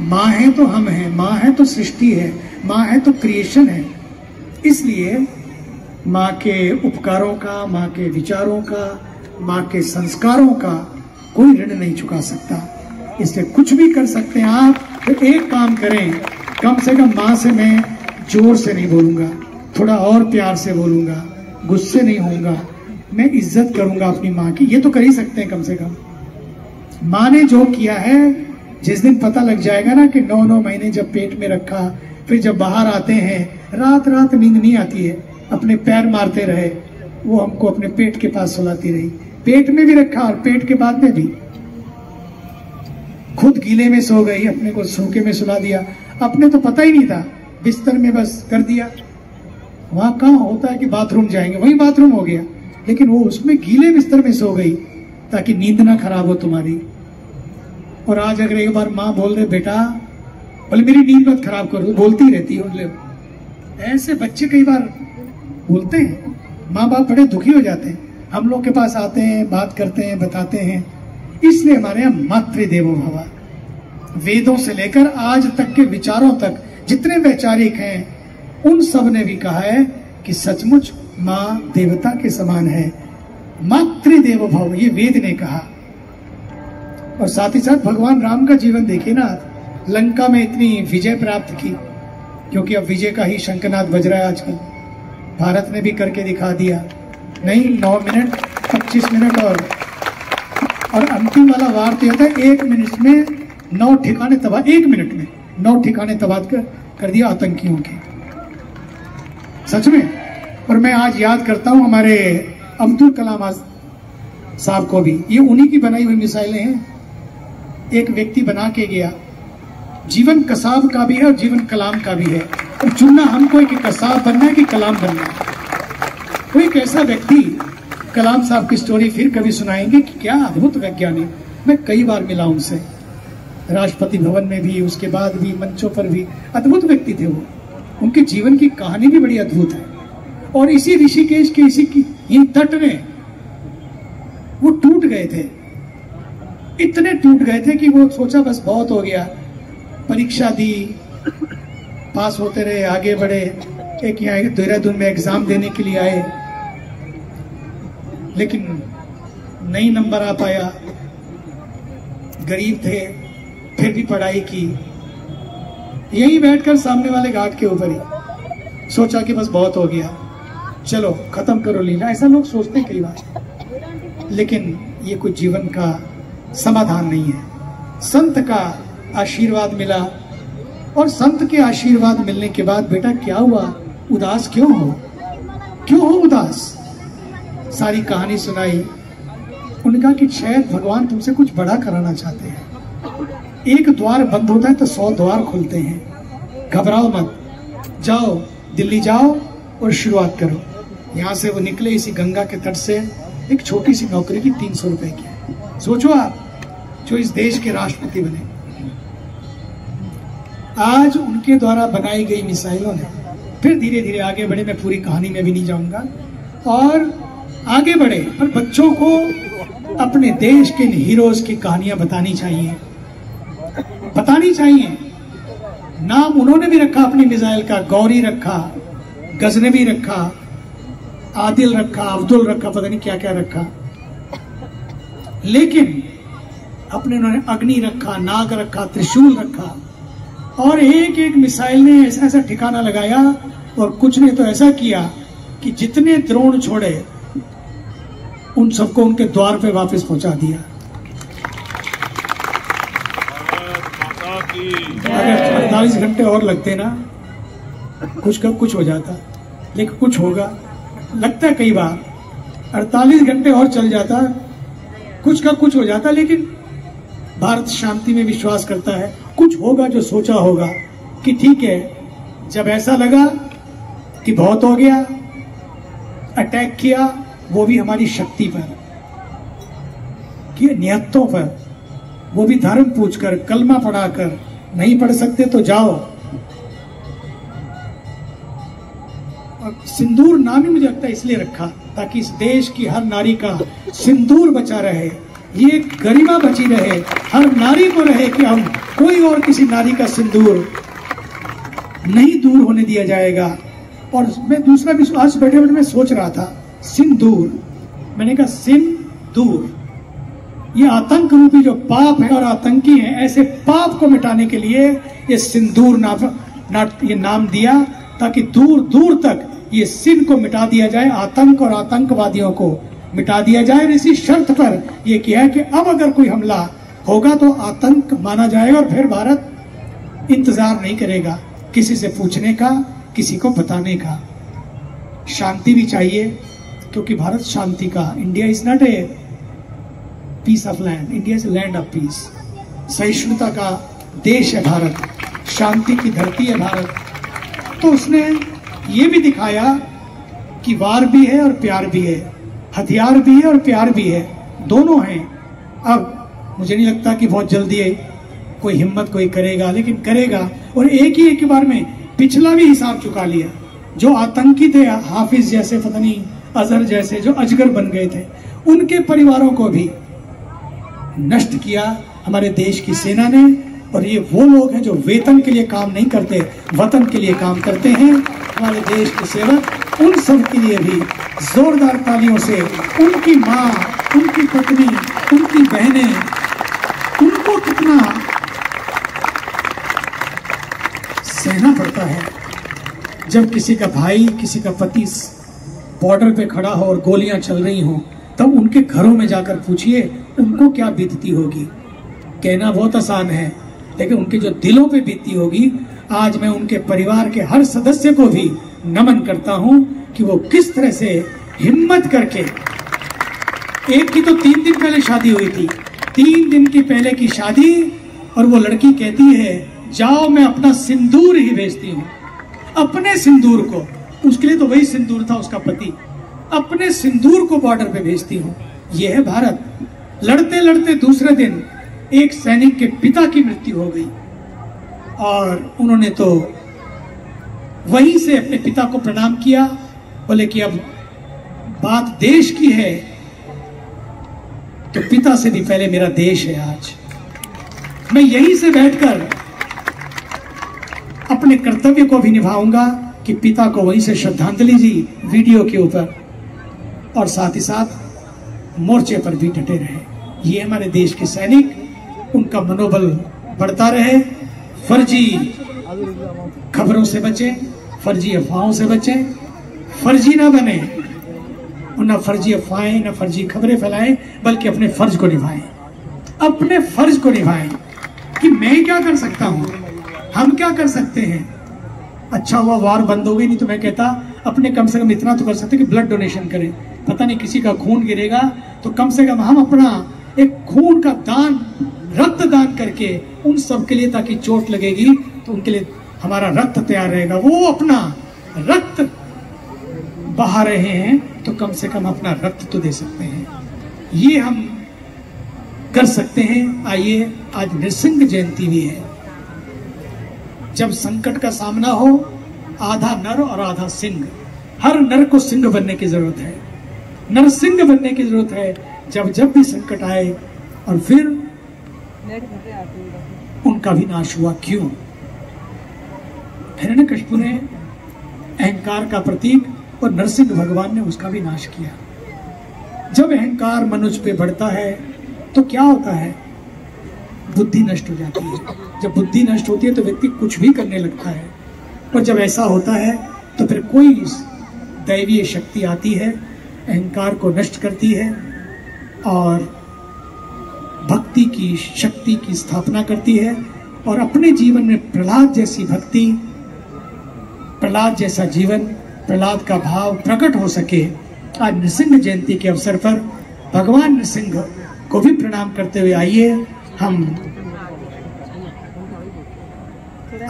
माँ है तो हम हैं, माँ है तो सृष्टि है, माँ है तो क्रिएशन है। इसलिए माँ के उपकारों का, माँ के विचारों का, माँ के संस्कारों का कोई ऋण नहीं चुका सकता। इसलिए कुछ भी कर सकते हैं आप, तो एक काम करें, कम से कम माँ से मैं जोर से नहीं बोलूंगा, थोड़ा और प्यार से बोलूंगा, गुस्से नहीं होऊंगा, मैं इज्जत करूंगा अपनी माँ की। ये तो कर ही सकते हैं कम से कम। माँ ने जो किया है, जिस दिन पता लग जाएगा ना कि 9 महीने जब पेट में रखा, फिर जब बाहर आते हैं रात रात नींद नहीं आती है, अपने पैर मारते रहे, वो हमको अपने पेट के पास सुलाती रही, पेट में भी रखा और पेट के बाद में भी। खुद गीले में सो गई, अपने को सूखे में सुला दिया, अपने तो पता ही नहीं था, बिस्तर में बस कर दिया। वहां कहाँ होता है कि बाथरूम जाएंगे, वही बाथरूम हो गया, लेकिन वो उसमें गीले बिस्तर में सो गई ताकि नींद ना खराब हो तुम्हारी। और आज अगर एक बार माँ बोल दे बेटा, बोले मेरी नींद मत खराब करो, बोलती रहती है। ऐसे बच्चे कई बार बोलते हैं, माँ बाप बड़े दुखी हो जाते हैं, हम लोग के पास आते हैं, बात करते हैं, बताते हैं। इसलिए हमारे यहाँ मातृदेवो भव, वेदों से लेकर आज तक के विचारों तक जितने वैचारिक हैं, उन सब ने भी कहा है कि सचमुच माँ देवता के समान है। मातृदेवो भव, ये वेद ने कहा। और साथ ही साथ भगवान राम का जीवन देखिए ना, लंका में इतनी विजय प्राप्त की, क्योंकि अब विजय का ही शंखनाद बज रहा है आजकल। भारत ने भी करके दिखा दिया, नहीं 9 मिनट 25 मिनट और अंतिम वाला वार तो होता है 1 मिनट में 9 ठिकाने तबाह, 1 मिनट में 9 ठिकाने तबाह कर दिया आतंकियों के, सच में। और मैं आज याद करता हूं हमारे अब्दुल कलाम साहब को भी, ये उन्हीं की बनाई हुई मिसाइलें हैं। एक व्यक्ति बना के गया, जीवन कसाब का भी है और जीवन कलाम का भी है, और चुनना हमको है कि कसाब बनना है कि कलाम बनना है। वो एक ऐसा व्यक्ति, कलाम साहब की स्टोरी फिर कभी सुनाएंगे कि क्या अद्भुत वैज्ञानिक। मैं कई बार मिला उनसे, राष्ट्रपति भवन में भी, उसके बाद भी मंचों पर भी। अद्भुत व्यक्ति थे वो, उनके जीवन की कहानी भी बड़ी अद्भुत है। और इसी ऋषिकेश के इसी की इन तट में वो टूट गए थे, इतने टूट गए थे कि वो सोचा बस बहुत हो गया। परीक्षा दी, पास होते रहे, आगे बढ़े। एक यहाँ देहरादून में एग्जाम देने के लिए आए, लेकिन नहीं नंबर आ पाया, गरीब थे, फिर भी पढ़ाई की। यहीं बैठकर सामने वाले घाट के ऊपर ही सोचा कि बस बहुत हो गया, चलो खत्म करो लीला। ऐसा लोग सोचते हैं कई बार, लेकिन ये कोई जीवन का समाधान नहीं है। संत का आशीर्वाद मिला, और संत के आशीर्वाद मिलने के बाद बेटा क्या हुआ, उदास क्यों हो उदास। सारी कहानी सुनाई, उन्होंने कहा कि शायद भगवान तुमसे कुछ बड़ा कराना चाहते हैं। एक द्वार बंद होता है तो 100 द्वार खुलते हैं, घबराओ मत, जाओ दिल्ली जाओ और शुरुआत करो। यहाँ से वो निकले इसी गंगा के तट से, एक छोटी सी नौकरी की 300 रुपए की। सोचो आप, जो इस देश के राष्ट्रपति बने। आज उनके द्वारा बनाई गई मिसाइलों ने फिर धीरे धीरे आगे बढ़े। मैं पूरी कहानी में भी नहीं जाऊंगा, और आगे बढ़े। पर बच्चों को अपने देश के हीरोज की कहानियां बतानी चाहिए। नाम उन्होंने भी रखा अपनी मिसाइल का, गौरी रखा, गजनबी रखा, आदिल रखा, अब्दुल रखा, पता नहीं क्या क्या रखा, लेकिन अपने उन्होंने अग्नि रखा, नाग रखा, त्रिशूल रखा। और एक एक मिसाइल ने ऐसा ऐसा ठिकाना लगाया, और कुछ ने तो ऐसा किया कि जितने द्रोण छोड़े उन सबको उनके द्वार पे वापस पहुंचा दिया। अगर 48 घंटे और लगते ना, कुछ का कुछ हो जाता, लेकिन कुछ होगा। लगता है कई बार 48 घंटे और चल जाता, कुछ का कुछ हो जाता। लेकिन भारत शांति में विश्वास करता है, कुछ होगा जो सोचा होगा कि ठीक है। जब ऐसा लगा कि बहुत हो गया, अटैक किया, वो भी हमारी शक्ति पर, कि नियतों पर, वो भी धर्म पूछकर, कलमा पढ़ाकर। नहीं पढ़ सकते तो जाओ। और सिंदूर नाम ही मुझे लगता है इसलिए रखा ताकि इस देश की हर नारी का सिंदूर बचा रहे, ये गरिमा बची रहे, हर नारी को रहे कि हम कोई और किसी नारी का सिंदूर नहीं दूर होने दिया जाएगा। और मैं दूसरा भी आज बैठे बैठे मैं सोच रहा था, सिंदूर, मैंने कहा सिंदूर, ये आतंक रूपी जो पाप है और आतंकी है, ऐसे पाप को मिटाने के लिए ये सिंदूर ये नाम दिया, ताकि दूर दूर तक ये सिन को मिटा दिया जाए, आतंक और आतंकवादियों को मिटा दिया जाए। और इसी शर्त पर यह किया है कि अब अगर कोई हमला होगा तो आतंक माना जाएगा और फिर भारत इंतजार नहीं करेगा किसी से पूछने का, किसी को बताने का। शांति भी चाहिए, क्योंकि भारत शांति का, India is not a piece of land, India is land of peace. सहिष्णुता का देश है भारत, शांति की धरती है भारत। तो उसने ये भी दिखाया कि वार भी है और प्यार भी है, हथियार भी है और प्यार भी है, दोनों हैं। अब मुझे नहीं लगता कि बहुत जल्दी कोई हिम्मत कोई करेगा, लेकिन करेगा। और एक बार में पिछला भी हिसाब चुका लिया। जो आतंकी थे, हाफिज जैसे, पता नहीं अजहर जैसे, जो अजगर बन गए थे, उनके परिवारों को भी नष्ट किया हमारे देश की सेना ने। और ये वो लोग हैं जो वेतन के लिए काम नहीं करते, वतन के लिए काम करते हैं, हमारे देश के सेवक। उन सब के लिए भी जोरदार तालियों से, उनकी माँ, उनकी पत्नी, उनकी बहनें, उनको कितना सहना पड़ता है जब किसी का भाई, किसी का पति बॉर्डर पे खड़ा हो और गोलियां चल रही हो, तब उनके घरों में जाकर पूछिए उनको क्या बीतती होगी। कहना बहुत आसान है, लेकिन उनके जो दिलों पे बीतती होगी। आज मैं उनके परिवार के हर सदस्य को भी नमन करता हूं कि वो किस तरह से हिम्मत करके, एक की तो 3 दिन पहले शादी हुई थी, 3 दिन की पहले की शादी, और वो लड़की कहती है जाओ मैं अपना सिंदूर ही भेजती हूँ, अपने सिंदूर को, उसके लिए तो वही सिंदूर था उसका पति, अपने सिंदूर को बॉर्डर पे भेजती हूँ। यह है भारत। लड़ते लड़ते दूसरे दिन एक सैनिक के पिता की मृत्यु हो गई और उन्होंने तो वहीं से अपने पिता को प्रणाम किया, बोले कि अब बात देश की है तो पिता से भी पहले मेरा देश है। आज मैं यहीं से बैठकर अपने कर्तव्य को भी निभाऊंगा कि पिता को वहीं से श्रद्धांजलि दी वीडियो के ऊपर, और साथ ही साथ मोर्चे पर भी डटे रहे। ये हमारे देश के सैनिक, उनका मनोबल बढ़ता रहे। फर्जी खबरों से बचें, फर्जी अफवाहों से बचें, फर्जी ना बने, ना फर्जी अफवाहें, ना फर्जी खबरें फैलाएं, बल्कि अपने फर्ज को निभाएं, अपने फर्ज को निभाएं। कि मैं क्या कर सकता हूं, हम क्या कर सकते हैं। अच्छा हुआ वार बंद हो गई, नहीं तो मैं कहता अपने कम से कम इतना तो कर सकते कि ब्लड डोनेशन करें। पता नहीं किसी का खून गिरेगा तो कम से कम हम अपना एक खून का दान, रक्त दान करके उन सब के लिए, ताकि चोट लगेगी तो उनके लिए हमारा रक्त तैयार रहेगा। वो अपना रक्त बहा रहे हैं तो कम से कम अपना रक्त तो दे सकते हैं, ये हम कर सकते हैं। आइए, आज नृसिंह जयंती भी है। जब संकट का सामना हो, आधा नर और आधा सिंह, हर नर को सिंह बनने की जरूरत है, नरसिंह बनने की जरूरत है। जब भी संकट आए, और फिर उनका भी नाश हुआ क्यों? हिरण्यकशिपु ने अहंकार का प्रतीक, और नरसिंह भगवान ने उसका भी नाश किया। जब अहंकार मनुष्य पे बढ़ता है तो क्या होता है? बुद्धि नष्ट हो जाती है। जब बुद्धि नष्ट होती है तो व्यक्ति कुछ भी करने लगता है, और जब ऐसा होता है तो फिर कोई दैवीय शक्ति आती है, अहंकार को नष्ट करती है और भक्ति की शक्ति की स्थापना करती है। और अपने जीवन में प्रहलाद जैसी भक्ति, प्रहलाद जैसा जीवन, प्रहलाद का भाव प्रकट हो सके। आज नृसिंह जयंती के अवसर पर भगवान नृसिंह को भी प्रणाम करते हुए आइए हम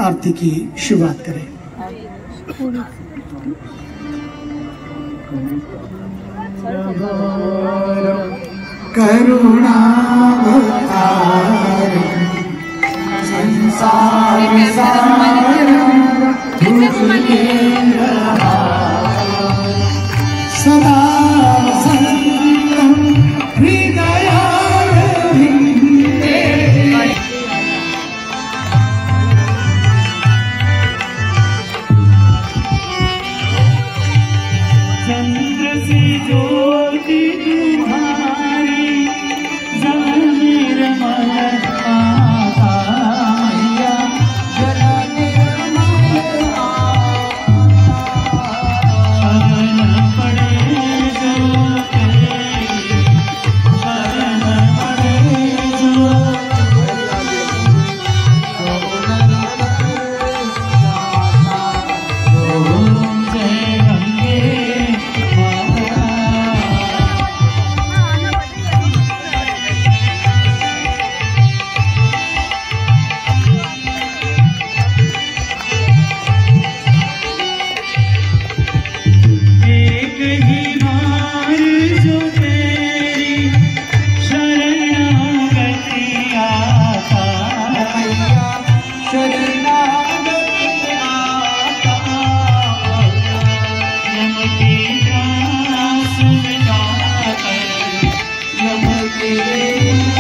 आरती की शुरुआत करें। करुणा संसार सदा संतम हृदय शरणागत आता यम की प्यास मिटाकर यम के